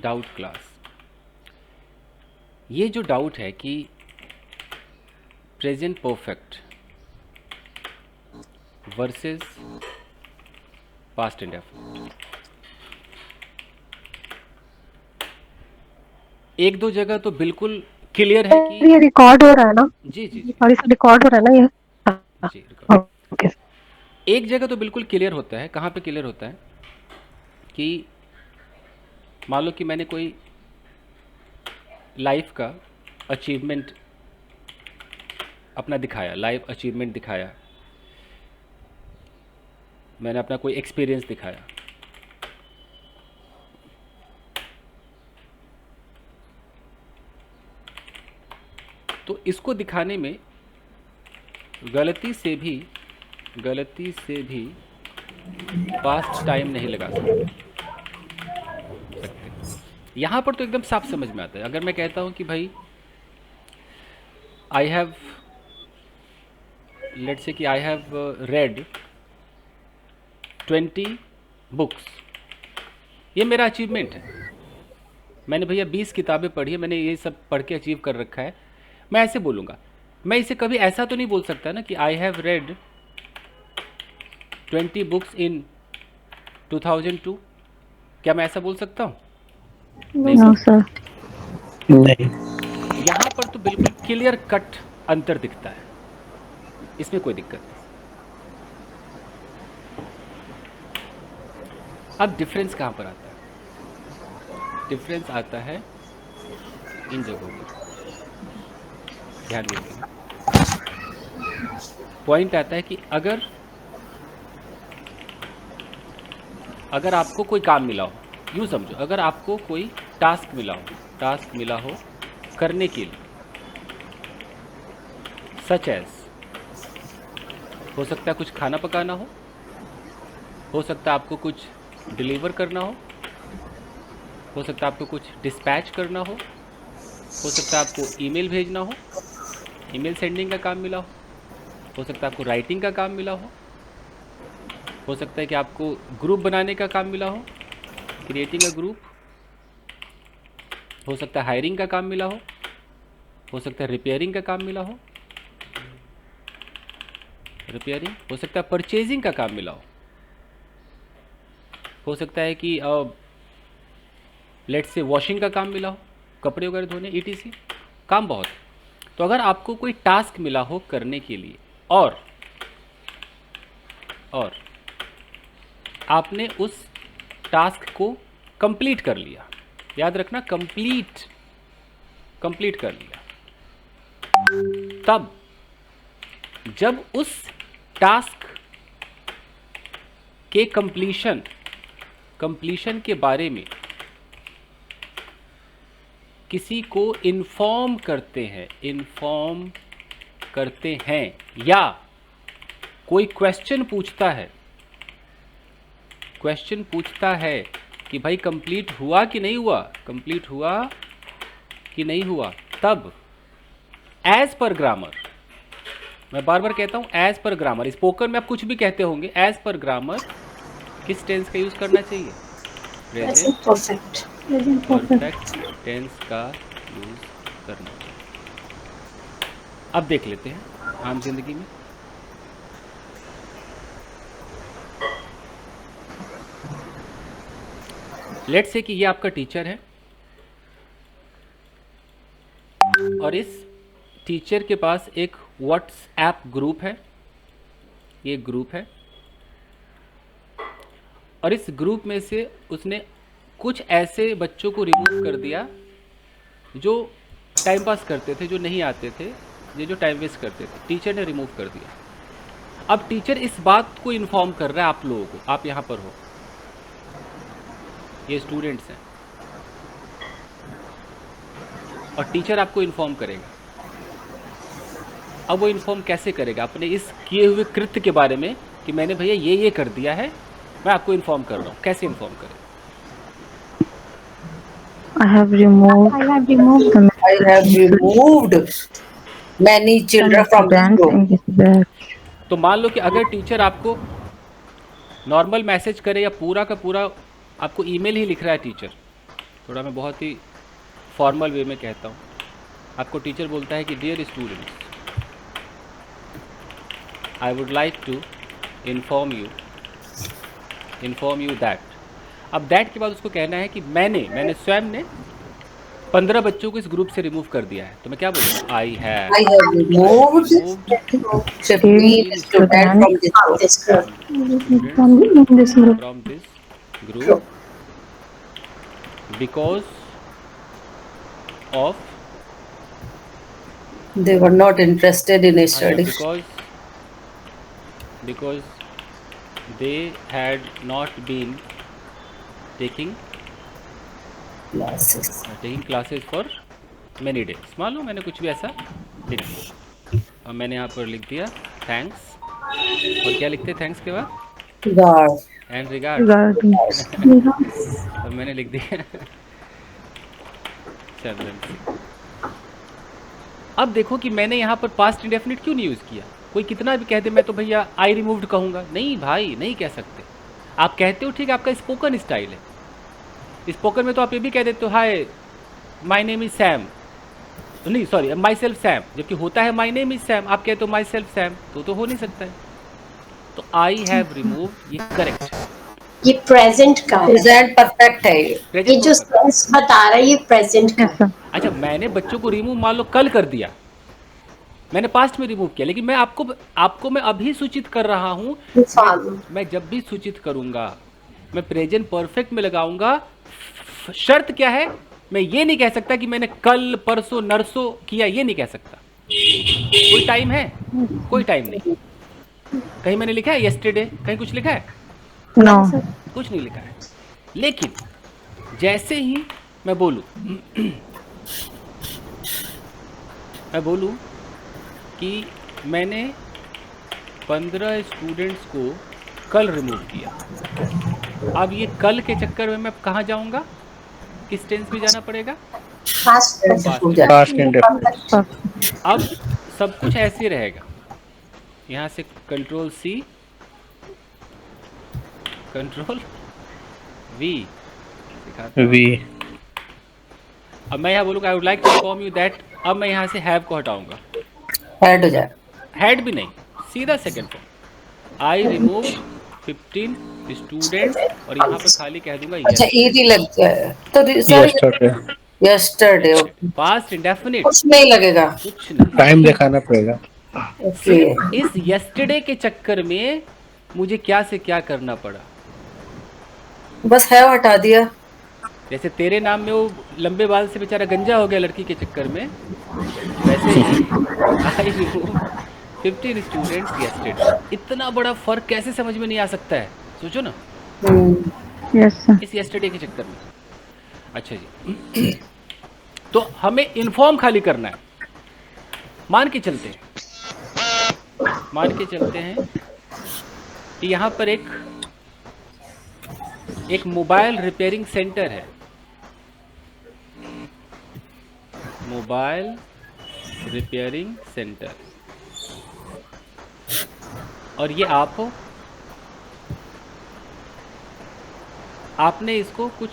Doubt class. ये जो doubt है कि present perfect versus past indefinite, एक दो जगह तो बिल्कुल क्लियर है कि ये रिकॉर्ड हो रहा है ना? जी जी जी सॉरी सर, रिकॉर्ड हो रहा है ना ये? जी रिकॉर्ड। ओके। एक जगह तो बिल्कुल क्लियर होता है। कहाँ पे क्लियर होता है कि मान लो कि मैंने कोई लाइफ का अचीवमेंट अपना दिखाया, लाइफ अचीवमेंट दिखाया, मैंने अपना कोई एक्सपीरियंस दिखाया, तो इसको दिखाने में गलती से भी पास्ट टाइम नहीं लगा सकते। यहाँ पर तो एकदम साफ समझ में आता है। अगर मैं कहता हूँ कि भाई आई हैव, लेट्स से कि आई हैव रेड 20 बुक्स, ये मेरा अचीवमेंट है। मैंने भैया 20 किताबें पढ़ी है, मैंने ये सब पढ़ के अचीव कर रखा है, मैं ऐसे बोलूँगा। मैं इसे कभी ऐसा तो नहीं बोल सकता ना कि आई हैव रेड 20 बुक्स इन 2002। क्या मैं ऐसा बोल सकता हूँ? नहीं नो बोल सर। सकता। नहीं। यहाँ पर तो बिल्कुल क्लियर कट अंतर दिखता है, इसमें कोई दिक्कत नहीं। अब डिफरेंस कहाँ पर आता है? डिफरेंस आता है इन जगहों पर, ध्यान दीजिएगा। पॉइंट आता है कि अगर आपको कोई काम मिला हो, यूँ समझो, अगर आपको कोई टास्क मिला हो करने के लिए, सच एज, हो सकता है कुछ खाना पकाना हो सकता है आपको कुछ डिलीवर करना हो सकता है आपको कुछ डिस्पैच करना हो सकता है आपको ईमेल भेजना ईमेल सेंडिंग का काम मिला हो सकता है आपको राइटिंग का काम मिला हो सकता है कि आपको ग्रुप बनाने का काम मिला क्रिएटिंग अ ग्रुप, हो सकता है हायरिंग का काम मिला हो सकता है रिपेयरिंग का काम मिला रिपेयरिंग, हो सकता है परचेजिंग का काम मिला हो सकता है कि लेट्स से वॉशिंग का काम मिला हो, कपड़े वगैरह धोने, ईटीसी, काम बहुत। तो अगर आपको कोई टास्क मिला हो करने के लिए और आपने उस टास्क को कंप्लीट कर लिया, याद रखना कंप्लीट कर लिया, तब जब उस टास्क के कंप्लीशन के बारे में किसी को इन्फॉर्म करते हैं या कोई क्वेश्चन पूछता है कि भाई कंप्लीट हुआ कि नहीं हुआ, तब एज पर ग्रामर, मैं बार बार कहता हूं एज पर ग्रामर, स्पोकन में आप कुछ भी कहते होंगे, एज पर ग्रामर किस टेंस का यूज करना चाहिए? प्रेजेंट परफेक्ट टेंस का यूज करना चाहिए। अब देख लेते हैं आम जिंदगी में। लेट्स से कि ये आपका टीचर है और इस टीचर के पास एक व्हाट्सएप ग्रुप है, ये ग्रुप है, और इस ग्रुप में से उसने कुछ ऐसे बच्चों को रिमूव कर दिया जो टाइम पास करते थे, जो नहीं आते थे, ये जो टाइम वेस्ट करते थे, टीचर ने रिमूव कर दिया। अब टीचर इस बात को इन्फॉर्म कर रहा है आप लोगों को, आप यहाँ पर हो, ये स्टूडेंट्स हैं, और टीचर आपको इन्फॉर्म करेगा। अब वो इन्फॉर्म कैसे करेगा? अपने इस किए हुए कृत्य के बारे में कि मैंने भैया ये कर दिया है, मैं आपको इन्फॉर्म कर रहा हूँ। कैसे इन्फॉर्म करेगा? I have removed many children from this students group. in this batch. तो मान लो कि अगर टीचर आपको नॉर्मल मैसेज करे या पूरा का पूरा आपको ईमेल ही लिख रहा है टीचर, थोड़ा मैं बहुत ही फॉर्मल वे में कहता हूँ। आपको टीचर बोलता है कि dear students, I would like to inform you that. अब दैट के बाद उसको कहना है कि मैंने स्वयं ने 15 बच्चों को इस ग्रुप से रिमूव कर दिया है। तो मैं क्या बोलूँ? I have I have removed 15 students from this group. From this group. from this group because of They were not interested in studying. because they had not been taking classes for many days। मान लो मैंने कुछ भी ऐसा लिख दिया और मैंने यहाँ पर लिख दिया थैंक्स, और क्या लिखते थैंक्स के बाद? God. And regard. Regards. और मैंने लिख दिया चंदन सिंह। अब देखो कि मैंने यहाँ पर पास्ट इंडेफिनिट क्यों नहीं यूज़ किया। कोई कितना भी कह दे मैं तो भैया आई रिमूव्ड कहूँगा, नहीं भाई नहीं कह सकते। आप कहते हो ठीक है, आपका स्पोकन स्टाइल है। स्पोकन में तो आप ये भी कह देते हो hi my name is Sam, तो नहीं सॉरी माई सेल्फ सैम, जबकि होता है माई नेम इज सैम, आप कहते हो माई सेल्फ सैम, तो हो नहीं सकता है। तो आई हैव रिमूव ये करेक्ट है, ये प्रेजेंट का है, Present perfect है ये। ये Present जो perfect। सेंस बता रहा है ये प्रेजेंट का Yes, sir. अच्छा मैंने बच्चों को रिमूव मान लो कल कर दिया, मैंने पास्ट में रिमूव किया, लेकिन मैं आपको मैं अभी सूचित कर रहा हूँ। है। मैं जब भी सूचित करूंगा मैं प्रेजेंट परफेक्ट में लगाऊंगा। शर्त क्या है? मैं ये नहीं कह सकता कि मैंने कल परसों नरसों किया, ये नहीं कह सकता। कोई टाइम है? कोई टाइम नहीं। कहीं मैंने लिखा है यस्टरडे, कहीं कुछ लिखा है? No. कुछ नहीं लिखा है। लेकिन जैसे ही मैं बोलूं कि मैंने 15 स्टूडेंट्स को कल रिमूव किया, अब ये कल के चक्कर में मैं कहाँ जाऊंगा? किस टेंस में जाना पड़ेगा? Past Past indefinite. अब सब कुछ ऐसे रहेगा। यहाँ से कंट्रोल C, कंट्रोल V सिखाता हूँ। We. अब मैं यहाँ बोलूँगा I would like to inform you that. अब मैं यहाँ से हैव को हटाऊंगा, Head हो जाए। हैड भी नहीं, सीधा second form. I remove 15 students और यहाँ पर खाली कह दूंगा अच्छा ED लग जाए तो Yesterday. yesterday पास्ट इंडेफिनिट, कुछ नहीं लगेगा। कुछ नहीं। टाइम दिखाना पड़ेगा। ओके इस यस्टरडे के चक्कर में मुझे क्या से क्या करना पड़ा। बस है हटा दिया। जैसे तेरे नाम में वो लंबे बाल से बेचारा गंजा हो गया लड़की के चक्कर में, वैसे ही आई रिमूव 15 स्टूडेंट्स यस्टरडे। इतना बड़ा फर्क कैसे समझ में नहीं आ सकता है? सोचो ना, Yes, sir. इस यस्टरडे के चक्कर में। अच्छा जी, तो हमें इन्फॉर्म खाली करना है। मान के चलते हैं कि यहाँ पर एक मोबाइल रिपेयरिंग सेंटर है। मोबाइल रिपेयरिंग सेंटर, और ये आप हो। आपने इसको कुछ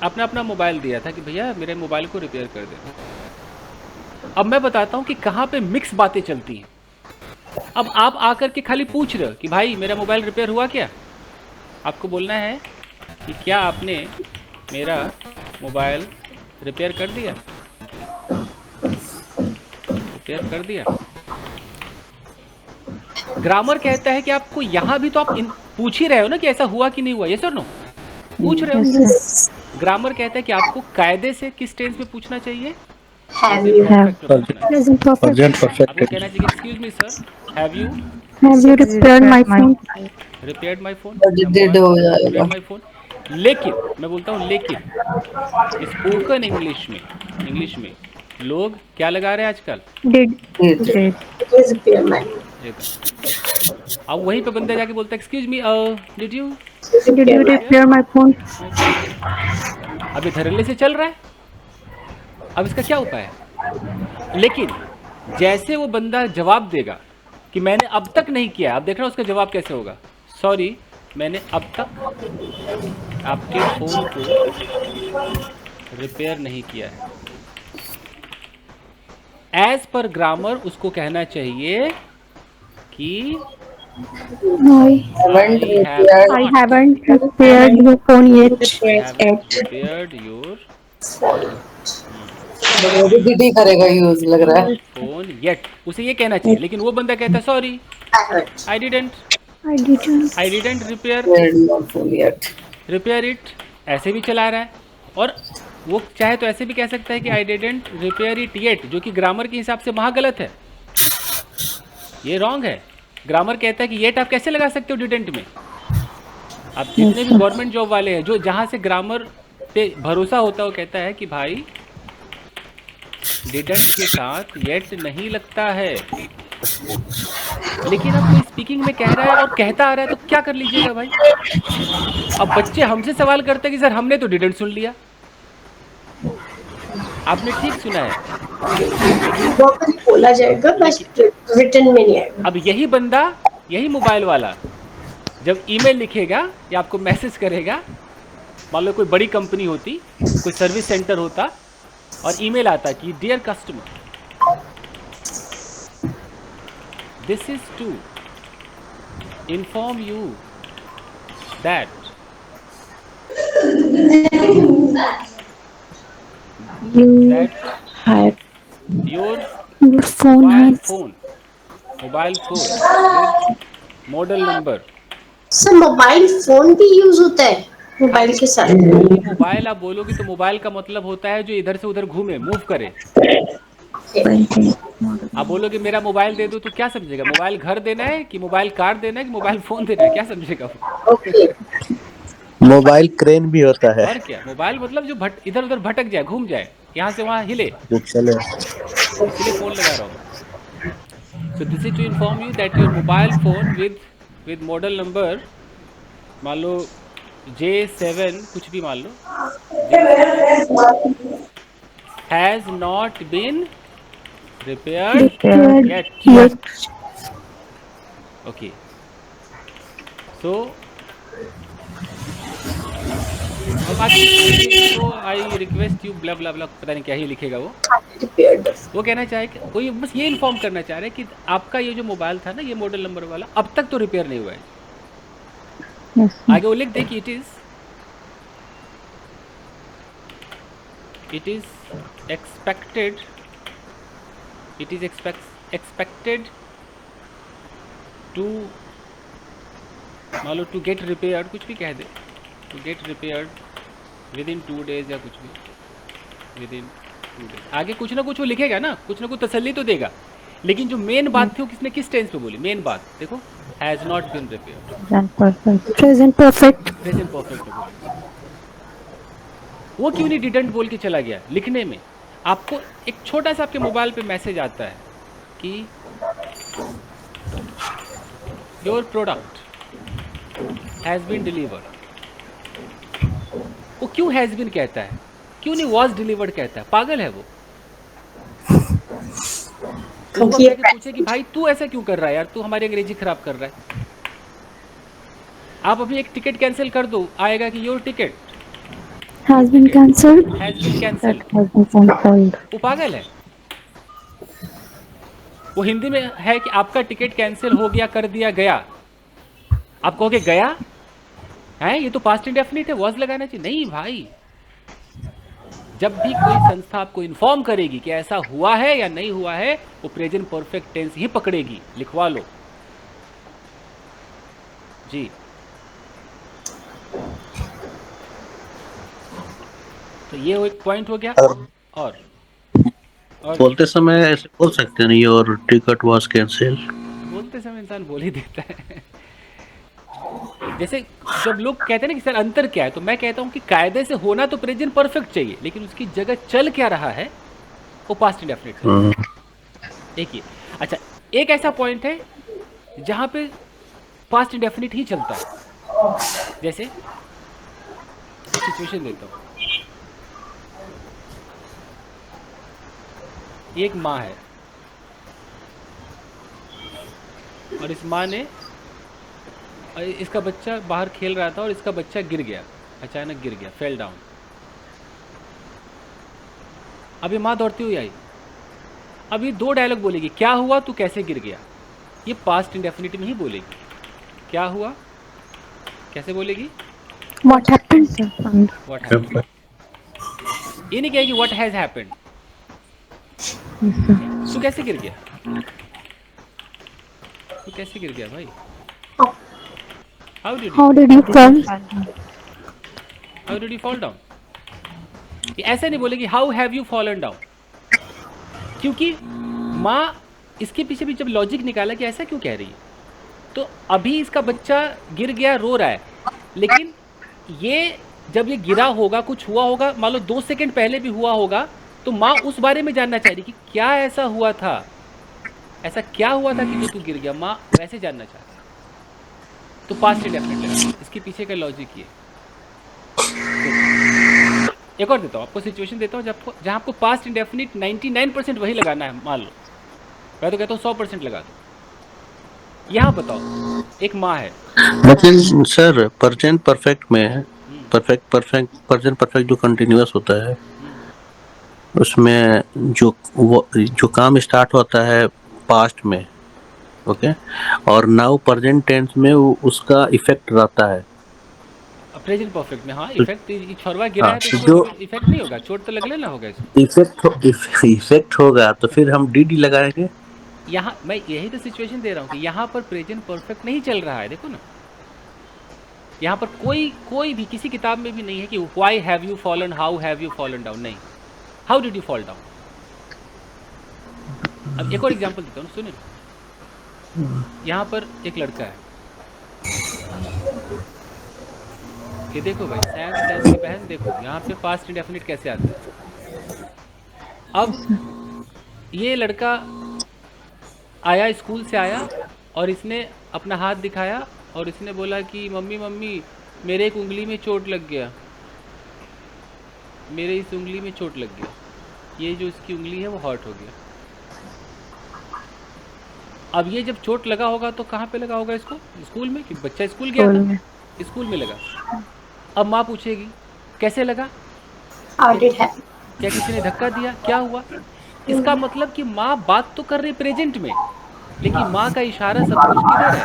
अपना मोबाइल दिया था कि भैया मेरे मोबाइल को रिपेयर कर दे। अब मैं बताता हूँ कि कहाँ पे मिक्स बातें चलती हैं। अब आप आकर के खाली पूछ रहे हो कि भाई मेरा मोबाइल रिपेयर हुआ क्या? आपको बोलना है कि क्या आपने मेरा मोबाइल रिपेयर कर दिया? रिपेयर कर दिया। ग्रामर कहता है कि आपको यहाँ भी तो आप पूछ ही रहे हो ना कि ऐसा हुआ कि नहीं हुआ, यस और नो? पूछ रहे हो। ग्रामर कहता है कि आपको कायदे से किस टेंस में पूछना चाहिए? हैव यू Perfect में पूछना है। Present perfect. Present आपको perfect. कहना चाहिए excuse me sir, have you Have you repaired my phone? Repaired my phone? Did हो जाएगा। Repaired my phone. लेकिन मैं बोलता हूँ लेकिन स्पोकन इंग्लिश में लोग क्या लगा रहे हैं आजकल? Did. Did. Did. Repair my अब वहीं पे बंदा जाके बोलता है excuse me did you. Did you repair my phone? अब ये धड़ल्ले से चल रहा है। अब इसका क्या उपाय है? लेकिन जैसे वो बंदा जवाब देगा कि मैंने अब तक नहीं किया, अब देख रहा हूँ उसका जवाब कैसे होगा। सॉरी मैंने अब तक आपके फ़ोन को रिपेयर नहीं किया है। एज पर ग्रामर उसको कहना चाहिए कि Haven't I have repaired I not haven't repaired your phone yet. I it haven't yet. Repaired your But वो भी दीदी करेगा यूज लग रहा है। फ़ोन येट, उसे ये कहना चाहिए। लेकिन वो बंदा कहता है sorry I haven't. I didn't I didn't. Repair Repaired your phone yet. It, ऐसे भी चला रहा है। और वो चाहे तो ऐसे भी कह सकता है कि I didn't repair it yet, जो कि ग्रामर के हिसाब से महा गलत है, ये रॉन्ग है। ग्रामर कहता है कि येट आप कैसे लगा सकते हो डिडेंट में। आप जितने भी गवर्नमेंट जॉब वाले हैं जो जहाँ से ग्रामर पे भरोसा होता है, वो कहता है कि भाई डिडेंट के साथ येट नहीं लगता है। लेकिन अब कोई स्पीकिंग में कह रहा है और कहता आ रहा है तो क्या कर लीजिएगा भाई। अब बच्चे हमसे सवाल करते हैं कि सर हमने तो डिडेंट सुन लिया। आपने ठीक सुना है। वो भी बोला जाएगा बस रिटर्न में नहीं आएगा। अब यही बंदा, यही मोबाइल वाला जब ईमेल लिखेगा या आपको मैसेज करेगा, मान लो कोई बड़ी कंपनी होती, कोई सर्विस सेंटर होता और ईमेल आता कि dear customer, this is to inform you that You had your your phone has mobile phone with model number. Sir mobile phone भी यूज होता है मोबाइल के साथ। अरे मोबाइल आप बोलोगे तो मोबाइल का मतलब होता है जो इधर से उधर घूमे, मूव करे। आप बोलोगे मेरा मोबाइल दे दो तो क्या समझेगा? मोबाइल घर देना है कि मोबाइल कार देना है कि मोबाइल फोन देना है, क्या समझेगा वो? ओके मोबाइल क्रेन भी होता है और क्या, मोबाइल मतलब जो इधर उधर भटक जाए, घूम जाए, यहाँ से वहाँ हिले, जो चले। इसलिए फोन लगा रहा हूँ। So this is to inform you that your mobile phone with model number, मान लो J7 कुछ भी मान लो, has not been repaired yet. Okay. So अब आगे तो आई रिक्वेस्ट यू ब्ला ब्ला ब्ला, पता नहीं क्या ही लिखेगा वो। वो कहना चाहे कि कोई बस ये इन्फॉर्म करना चाह रहा है कि आपका ये जो मोबाइल था ना, ये मॉडल नंबर वाला, अब तक तो रिपेयर नहीं हुआ है। आगे वो लिख दे कि इट इज expected to, मान लो टू गेट रिपेयर्ड, कुछ भी कह दे, to get repaired within 2 days या कुछ भी, विद इन 2 days। आगे कुछ ना कुछ वो लिखेगा ना, कुछ ना कुछ तसल्ली तो देगा। लेकिन जो मेन बात थी वो किसने किस टेंस पे बोली? मेन बात देखो, has not been repaired, present perfect. Present perfect में बोली। वो क्यों नहीं डिडंट बोल के चला गया लिखने में? आपको एक छोटा सा आपके मोबाइल पे मैसेज आता है कि your product has been delivered. वो क्यों हैज़ बीन कहता है, क्यों नहीं वॉज डिलीवर्ड कहता है? पागल है वो। उसको पूछे कि भाई तू ऐसा क्यों कर रहा है यार, तू हमारी अंग्रेजी खराब कर रहा है। आप अभी एक टिकट कैंसिल कर दो, आएगा कि your ticket Has been cancelled. वो पागल है। वो हिंदी में है कि आपका टिकट कैंसिल हो गया, कर दिया गया। आप कहोगे गया है, ये तो पास्ट इंडेफिनिट है, वॉज लगाना चाहिए। नहीं भाई, जब भी कोई संस्था आपको इन्फॉर्म करेगी कि ऐसा हुआ है या नहीं हुआ है, वो प्रेजेंट परफेक्ट टेंस ही पकड़ेगी। लिखवा लो जी। तो ये एक पॉइंट हो गया। और बोलते समय ऐसे बोल सकते नहीं, और टिकट वाज कैंसिल। बोलते समय इंसान बोल ही देता है। जैसे जब लोग कहते हैं ना कि सर अंतर क्या है, तो मैं कहता हूँ कि कायदे से होना तो प्रेजेंट परफेक्ट चाहिए, लेकिन उसकी जगह चल क्या रहा है वो पास्ट इंडेफिनिट। देखिए, अच्छा एक ऐसा पॉइंट है जहाँ पे पास्ट इंडेफिनिट ही चलता है। जैसे सिचुएशन देता हूँ, एक माँ है और इस माँ ने इसका बच्चा बाहर खेल रहा था और इसका बच्चा गिर गया, अचानक गिर गया, फेल डाउन। अभी माँ दौड़ती हुई आई, अब ये 2 डायलॉग बोलेगी, क्या हुआ, तू कैसे गिर गया। ये पास्ट इंडेफिनिट में ही बोलेगी, क्या हुआ, कैसे बोलेगी, What happened? What happened. ये नहीं कहेगी व्हाट हैज हैपेंड, तू कैसे गिर गया, तू कैसे गिर गया भाई, how did How did you fall? You fall down. ये ऐसे नहीं बोलेगी how have you fallen down, क्योंकि माँ इसके पीछे भी जब लॉजिक निकाला कि ऐसा क्यों कह रही है, तो अभी इसका बच्चा गिर गया, रो रहा है, लेकिन ये जब ये गिरा होगा, कुछ हुआ होगा, मान लो 2 सेकंड पहले भी हुआ होगा, तो माँ उस बारे में जानना चाह रही कि क्या ऐसा हुआ था, ऐसा क्या हुआ था कि जो तू गिर गया, माँ वैसे जानना चाह रही। तो पास्ट इंडेफिनिट लगा, इसके पीछे का लॉजिक ये। एक और देता हूँ आपको, सिचुएशन देता हूँ जहाँ आपको पास्ट इंडेफिनिट 99% वही लगाना है, मान लो। मैं तो कहता हूँ 100% लगा दो। यहाँ बताओ, एक माँ है, लेकिन सर प्रेजेंट परफेक्ट में प्रेजेंट परफेक्ट जो कंटिन्यूअस होता है उसमें जो काम स्टार्ट होता है पास्ट में, ओके, और नाउ प्रेजेंट टेंस में उसका इफेक्ट रहता है। प्रेजेंट परफेक्ट में, हाँ इफेक्ट, छोरवा गिरा है तो जो इफेक्ट नहीं होगा, चोट तो लगने ना होगा इसको। इफेक्ट होगा तो फिर हम डी लगाएंगे। यहाँ मैं यही तो सिचुएशन दे रहा हूँ कि यहाँ पर प्रेजेंट परफेक्ट नहीं चल रहा है, देखो ना, यहाँ पर कोई भी किसी किताब में भी नहीं है कि why have you fallen, how have you fallen down, नहीं, how did you fall down. अब एक और एग्जांपल देता हूँ, सुनिए। यहाँ पर एक लड़का है, ये देखो भाई, सैम सैम की बहन, देखो यहाँ पे पास्ट इंडेफिनिट कैसे आता है। अब ये लड़का आया, स्कूल से आया, और इसने अपना हाथ दिखाया और इसने बोला कि मम्मी मम्मी मेरे एक उंगली में चोट लग गया, मेरे इस उंगली में चोट लग गया, ये जो इसकी उंगली है वो हर्ट हो गया। अब ये जब चोट लगा होगा तो कहाँ पे लगा होगा इसको, स्कूल में, कि बच्चा स्कूल गया था, स्कूल में लगा। अब माँ पूछेगी कैसे लगा, How did happen? क्या किसी ने धक्का दिया, क्या हुआ। इसका मतलब कि माँ बात तो कर रही प्रेजेंट में, लेकिन माँ का इशारा सब कुछ किधर है,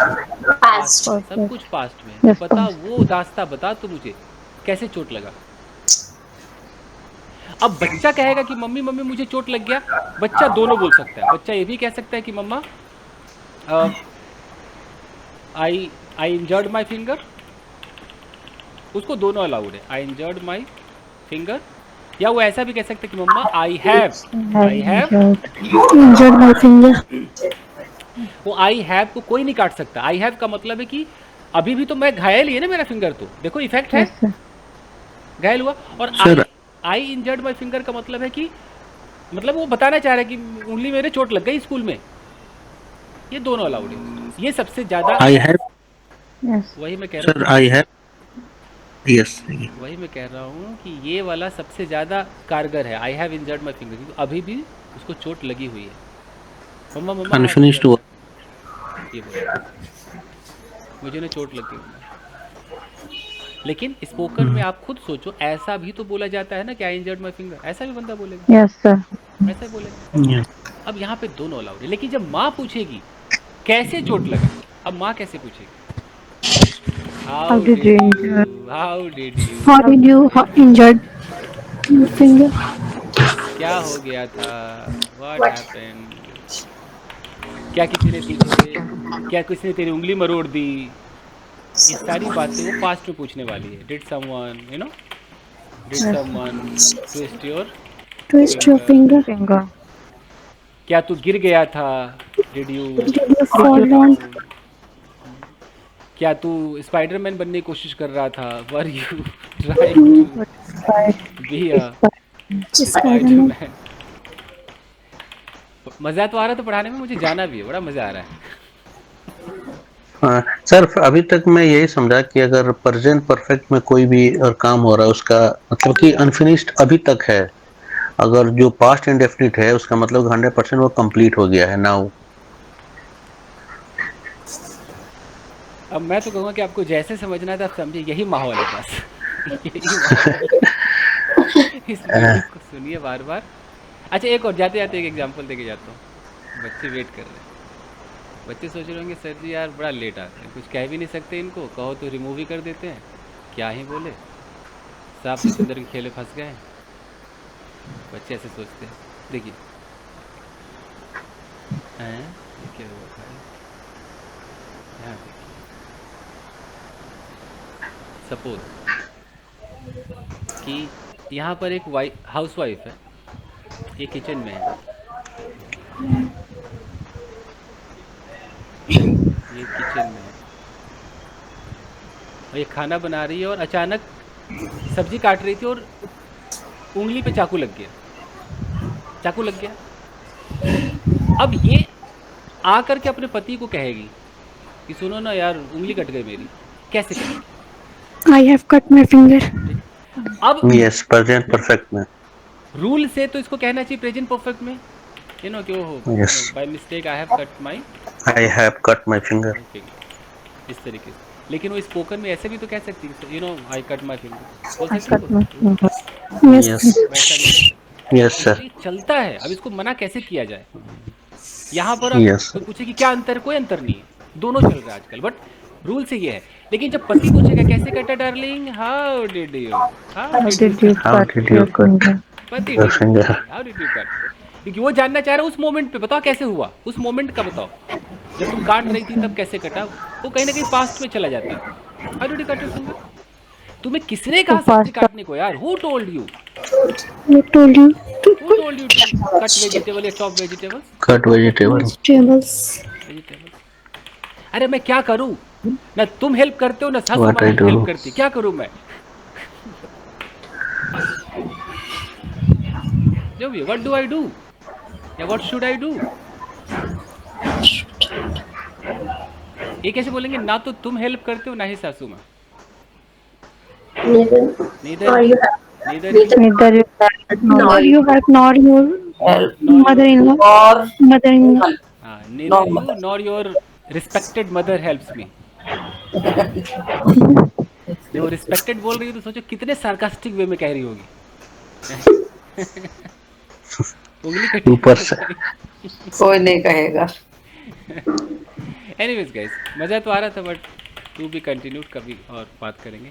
Past. सब कुछ पास्ट में है। बता वो दास्ता, बता तो मुझे कैसे चोट लगा। अब बच्चा कहेगा कि मम्मी मम्मी मुझे चोट लग गया, बच्चा दोनों बोल सकता है। बच्चा ये भी कह सकता है कि मम्मा आई इंजर्ड माई फिंगर, उसको दोनों अलाउड है, आई इंजर्ड माई फिंगर। या वो ऐसा भी कह सकते हैं कि मम्मा I have Injured my finger. वो आई हैव को कोई नहीं काट सकता। आई हैव का मतलब है कि अभी भी तो मैं घायल ही है ना, मेरा फिंगर तो देखो इफेक्ट है, घायल हुआ। और आई इंजर्ड माई फिंगर का मतलब है कि मतलब वो बताना चाह रहा है कि उंगली मेरे चोट लग गई स्कूल में। ये दोनों अलाउड है। ये सबसे ज्यादा आई हैव, वही मैं कह रहा सर आई हैव, यस, वही मैं कह रहा हूँ कि ये वाला सबसे ज़्यादा कारगर है। I have injured my finger, क्योंकि अभी भी उसको चोट लगी हुई है। मम्मा मम्मा अनफिनिश्ड हुआ, ये बोला मुझे ना चोट लग गई। लेकिन स्पोकन में आप खुद सोचो, ऐसा भी तो बोला जाता है ना कि आई इंजर्ड माई फिंगर, ऐसा भी बंदा बोलेगा, Yes, sir. ऐसा ही बोलेगा। अब यहाँ पे दोनों अलाउड है। लेकिन जब माँ पूछेगी कैसे चोट लगा, अब माँ कैसे पूछेगी, How did you injure? How did you, How did you injured your finger? क्या हो गया था, व्हाट हैपेंड, क्या किसी ने तुझे, क्या किसी ने तेरी उंगली मरोड़ दी। ये सारी बातें वो पास्ट में पूछने वाली है। Did someone, you know, did someone twist your, Twist your finger. क्या तू गिर गया था, did you, Did you fall down? क्या तू स्पाइडरमैन बनने की कोशिश कर रहा था, were you trying to be a Spider-Man. Spiderman. मज़ा तो आ रहा है, तो पढ़ाने में मुझे जाना भी है, बड़ा मज़ा आ रहा है। सर अभी तक मैं यही समझा कि अगर प्रेजेंट परफेक्ट में कोई भी और काम हो रहा है उसका मतलब कि अनफिनिश्ड अभी तक है, अगर जो पास्ट इंडेफिनिट है उसका मतलब 100% वो कंप्लीट हो गया है नाउ। अब मैं तो कहूँगा कि आपको जैसे समझना था आप समझिए, यही माहौल है बस। यही माहौल है। इस वीडियो को सुनिए बार बार। अच्छा, एक और जाते जाते एक एग्जांपल देके जाता हूँ। बच्चे वेट कर रहे हैं। बच्चे सोच रहे होंगे सर जी यार बड़ा लेट आते हैं, कुछ कह भी नहीं सकते इनको, कहो तो रिमूव ही कर देते हैं, क्या ही बोले, सांप सिकंदर के खेले फंस गए हैं। बच्चे ऐसे सोचते हैं। देखिए हैं, ये क्या हुआ भाई, यहाँ देखिए, सपोज कि यहाँ पर एक हाउस वाइफ है, ये किचन में है, ये किचन में है और ये खाना बना रही है और अचानक सब्जी काट रही थी और उंगली पे चाकू लग गया, चाकू लग गया। अब ये आकर के अपने पति को कहेगी कि सुनो ना यार उंगली कट गई मेरी, कैसे कहेगी? I have cut my finger. अब यस, प्रेजेंट परफेक्ट में। रूल से तो इसको कहना चाहिए प्रेजेंट परफेक्ट में, यू नो क्यों हो, Yes. By mistake I have cut my I have cut my finger. Finger, इस तरीके से। लेकिन वो स्पोकन में ऐसे भी तो कह सकती है, you know I cut my finger, बोल I सकती है cut वो? my finger. Yes. यस वैसा नहीं कर सकती। Yes sir. ये चलता है, अब इसको मना कैसे किया जाए? यहाँ पर अब Yes. कोई पूछे कि क्या अंतर है, कोई अंतर नहीं है, दोनों चल रहा है आजकल, बट रूल से ये है। लेकिन जब पति पूछेगा कैसे कटा darling, how did you, How did you How cut did your you- finger? पति Your finger. How did you cut, क्योंकि वो जानना चाह रहा है उस मोमेंट पे, बताओ कैसे हुआ, उस मोमेंट का बताओ, जब तुम काट रही थी तब कैसे कटा। वो कहीं ना कहीं पास्ट में चला जाता है। How did you cut your finger, तुम्हें किसने कहा तो सब्जी past- काटने को यार, who told you, Who told you to who told you to cut vegetable या chop vegetables, cut vegetable. vegetables? अरे मैं क्या करूं, ना तुम हेल्प करते हो ना सासू What माँ I do? हेल्प करती, क्या करूं मैं? जो भी, व्हाट डू आई डू या व्हाट शुड आई डू, ये कैसे बोलेंगे, ना तो तुम हेल्प करते हो ना ही सासू माँ। Neither, neither or you have neither Neither you cut nor Nor you have, nor your help mother-in-law, or mother-in-law. हाँ, neither you nor your respected mother helps me। जब वो रिस्पेक्टेड बोल रही है तो सोचो कितने सार्कास्टिक वे में कह रही होगी। उंगली कटी ऊपर से। कोई नहीं कहेगा। एनीवेज गाइस, मज़ा तो आ रहा था, बट टू बी कंटिन्यूड, कभी और बात करेंगे।